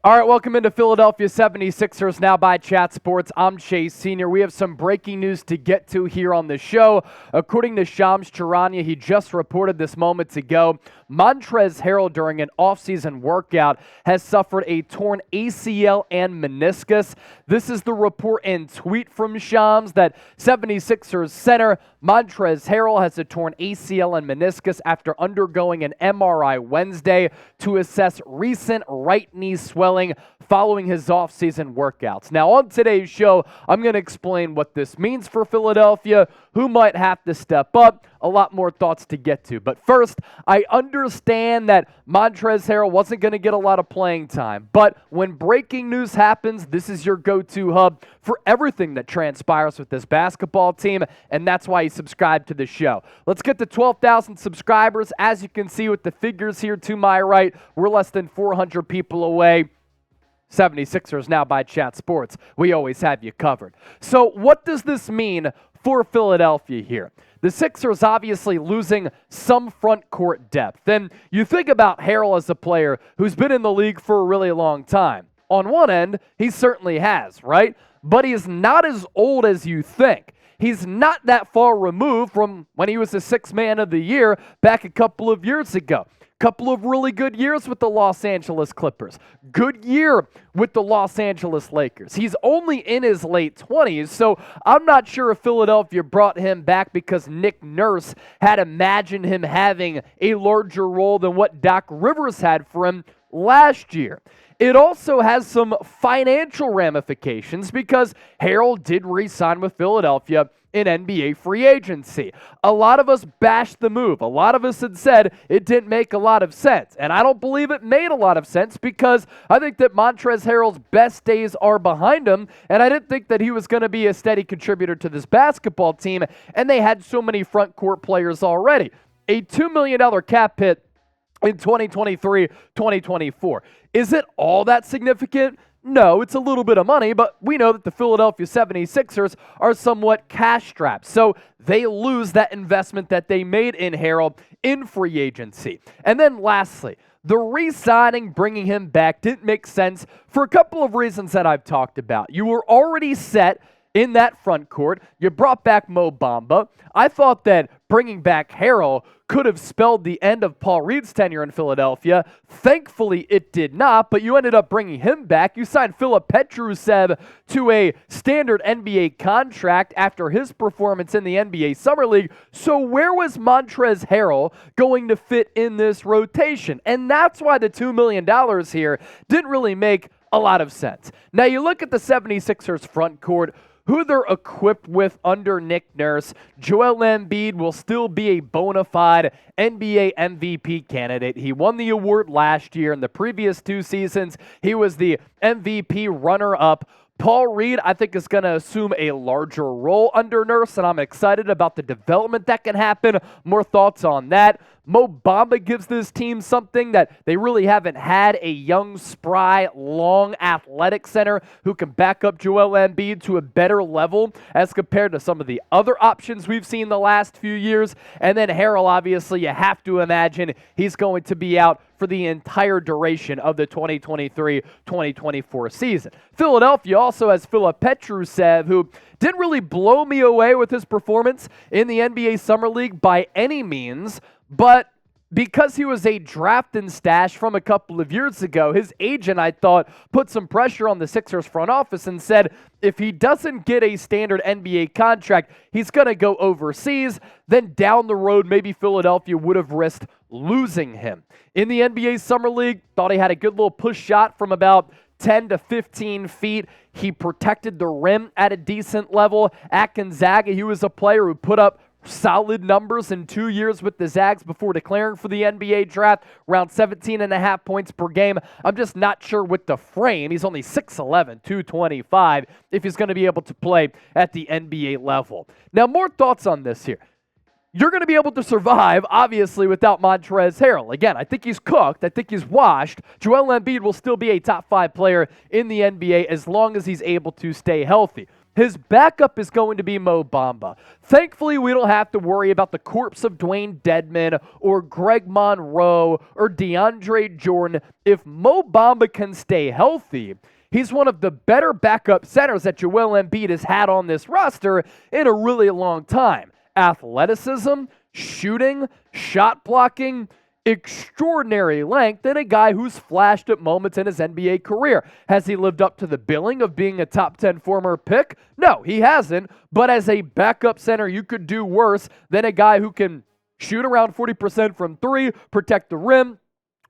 All right, welcome into Philadelphia 76ers Now by Chat Sports. I'm Chase Sr. We have some breaking news to get to here on the show. According to Shams Charania, he just reported this moments ago, Montrezl Harrell during an offseason workout has suffered a torn ACL and meniscus. This is the report and tweet from Shams that 76ers center Montrezl Harrell has a torn ACL and meniscus after undergoing an MRI Wednesday to assess recent right knee swelling following his offseason workouts. Now, on today's show, I'm going to explain what this means for Philadelphia, who might have to step up, a lot more thoughts to get to. But first, I understand that Montrezl Harrell wasn't going to get a lot of playing time. But when breaking news happens, this is your go-to hub for everything that transpires with this basketball team, and that's why you subscribe to the show. Let's get to 12,000 subscribers. As you can see with the figures here to my right, we're less than 400 people away. 76ers Now by Chat Sports. We always have you covered. So what does this mean for Philadelphia here? The Sixers obviously losing some front court depth. And you think about Harrell as a player who's been in the league for a really long time. On one end, he certainly has, right? But he's not as old as you think. He's not that far removed from when he was the sixth man of the year back a couple of years ago. Couple of really good years with the Los Angeles Clippers. Good year with the Los Angeles Lakers. He's only in his late 20s, so I'm not sure if Philadelphia brought him back because Nick Nurse had imagined him having a larger role than what Doc Rivers had for him last year. It also has some financial ramifications because Harrell did re-sign with Philadelphia in NBA free agency. A lot of us bashed the move. A lot of us had said it didn't make a lot of sense. And I don't believe it made a lot of sense because I think that Montrezl Harrell's best days are behind him, and I didn't think that he was going to be a steady contributor to this basketball team, and they had so many front court players already. A $2 million cap hit in 2023-2024. Is it all that significant? No, it's a little bit of money, but we know that the Philadelphia 76ers are somewhat cash-strapped, so they lose that investment that they made in Harrell in free agency. And then lastly, the re-signing, bringing him back, didn't make sense for a couple of reasons that I've talked about. You were already set in that front court. You brought back Mo Bamba. I thought that bringing back Harrell could have spelled the end of Paul Reed's tenure in Philadelphia. Thankfully, it did not, but you ended up bringing him back. You signed Filip Petrusev to a standard NBA contract after his performance in the NBA Summer League. So where was Montrezl Harrell going to fit in this rotation? And that's why the $2 million here didn't really make a lot of sense. Now, you look at the 76ers front court, who they're equipped with under Nick Nurse. Joel Embiid will still be a bona fide NBA MVP candidate. He won the award last year. In the previous two seasons, he was the MVP runner-up. Paul Reed, I think, is going to assume a larger role under Nurse, and I'm excited about the development that can happen. More thoughts on that. Mo Bamba gives this team something that they really haven't had, a young, spry, long, athletic center who can back up Joel Embiid to a better level as compared to some of the other options we've seen the last few years. And then Harrell, obviously, you have to imagine he's going to be out for the entire duration of the 2023-2024 season. Philadelphia also has Filip Petrusev, who didn't really blow me away with his performance in the NBA Summer League by any means, but because he was a draft and stash from a couple of years ago, his agent, I thought, put some pressure on the Sixers front office and said if he doesn't get a standard NBA contract, he's going to go overseas. Then down the road, maybe Philadelphia would have risked losing him. In the NBA Summer League, thought he had a good little push shot from about 10 to 15 feet. He protected the rim at a decent level. At Gonzaga, he was a player who put up solid numbers in 2 years with the Zags before declaring for the NBA draft, around 17.5 points per game. I'm just not sure with the frame. He's only 6'11", 225, if he's going to be able to play at the NBA level. Now, more thoughts on this here. You're going to be able to survive, obviously, without Montrezl Harrell. Again, I think he's cooked. I think he's washed. Joel Embiid will still be a top 5 player in the NBA as long as he's able to stay healthy. His backup is going to be Mo Bamba. Thankfully, we don't have to worry about the corpse of Dwayne Dedmon or Greg Monroe or DeAndre Jordan. If Mo Bamba can stay healthy, he's one of the better backup centers that Joel Embiid has had on this roster in a really long time. Athleticism, shooting, shot blocking, extraordinary length, and a guy who's flashed at moments in his NBA career. Has he lived up to the billing of being a top 10 former pick? No, he hasn't. But as a backup center, you could do worse than a guy who can shoot around 40% from three, protect the rim,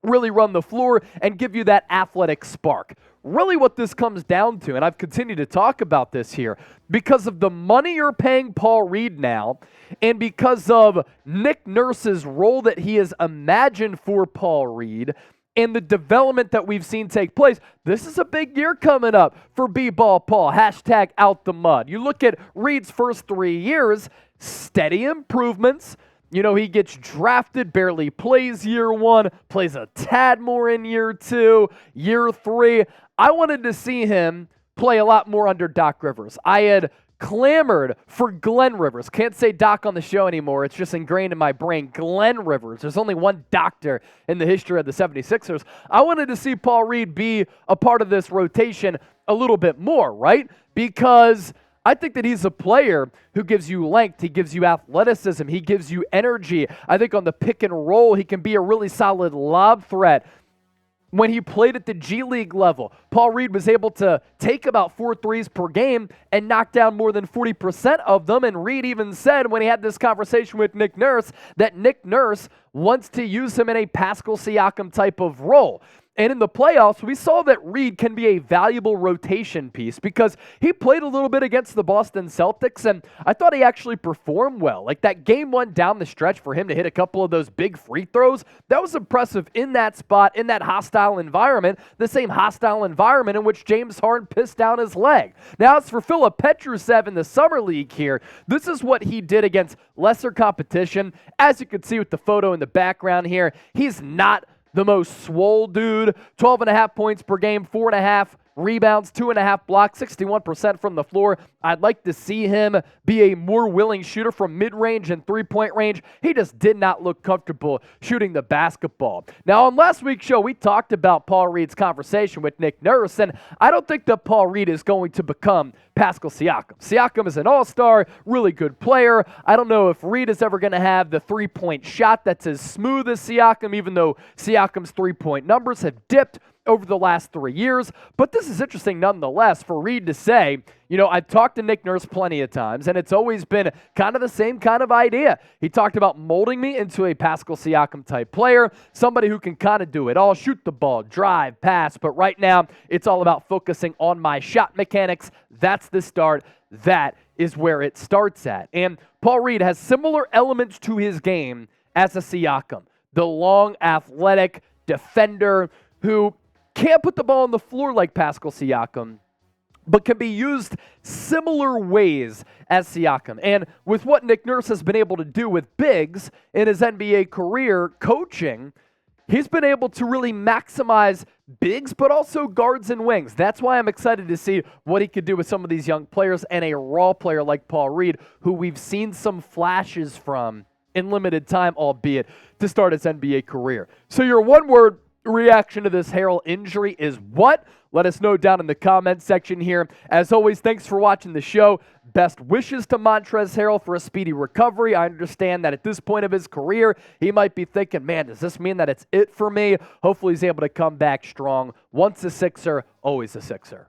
really run the floor, and give you that athletic spark. Really what this comes down to, and I've continued to talk about this here, because of the money you're paying Paul Reed now, and because of Nick Nurse's role that he has imagined for Paul Reed, and the development that we've seen take place, this is a big year coming up for B-Ball Paul. Hashtag out the mud. You look at Reed's first 3 years, steady improvements. You know, he gets drafted, barely plays year one, plays a tad more in year two, year three. I wanted to see him play a lot more under Doc Rivers. I had clamored for Glenn Rivers. Can't say Doc on the show anymore. It's just ingrained in my brain. Glenn Rivers. There's only one doctor in the history of the 76ers. I wanted to see Paul Reed be a part of this rotation a little bit more, right? Because I think that he's a player who gives you length, he gives you athleticism, he gives you energy. I think on the pick and roll, he can be a really solid lob threat. When he played at the G League level, Paul Reed was able to take about 4 threes per game and knock down more than 40% of them. And Reed even said when he had this conversation with Nick Nurse that Nick Nurse wants to use him in a Pascal Siakam type of role. And in the playoffs, we saw that Reed can be a valuable rotation piece because he played a little bit against the Boston Celtics, and I thought he actually performed well. Like that game one down the stretch for him to hit a couple of those big free throws, that was impressive in that spot, in that hostile environment, the same hostile environment in which James Harden pissed down his leg. Now, as for Filip Petrusev in the Summer League here, this is what he did against lesser competition. As you can see with the photo in the background here, he's not the most swole dude. 12.5 points per game, 4.5 rebounds, 2.5 blocks, 61% from the floor. I'd like to see him be a more willing shooter from mid-range and three-point range. He just did not look comfortable shooting the basketball. Now, on last week's show, we talked about Paul Reed's conversation with Nick Nurse, and I don't think that Paul Reed is going to become Pascal Siakam. Siakam is an all-star, really good player. I don't know if Reed is ever going to have the three-point shot that's as smooth as Siakam, even though Siakam's three-point numbers have dipped over the last 3 years. But this is interesting nonetheless for Reed to say, you know, I've talked to Nick Nurse plenty of times, and it's always been kind of the same kind of idea. He talked about molding me into a Pascal Siakam type player, somebody who can kind of do it all, shoot the ball, drive, pass. But right now, it's all about focusing on my shot mechanics. That's the start. That is where it starts at. And Paul Reed has similar elements to his game as a Siakam, the long, athletic defender who can't put the ball on the floor like Pascal Siakam, but can be used similar ways as Siakam. And with what Nick Nurse has been able to do with bigs in his NBA career coaching, he's been able to really maximize bigs, but also guards and wings. That's why I'm excited to see what he could do with some of these young players and a raw player like Paul Reed, who we've seen some flashes from in limited time, albeit to start his NBA career. So your one-word reaction to this Harrell injury is what? Let us know down in the comments section here. As always, thanks for watching the show. Best wishes to Montrezl Harrell for a speedy recovery. I understand that at this point of his career, he might be thinking, man, does this mean that it's it for me? Hopefully he's able to come back strong. Once a Sixer, always a Sixer.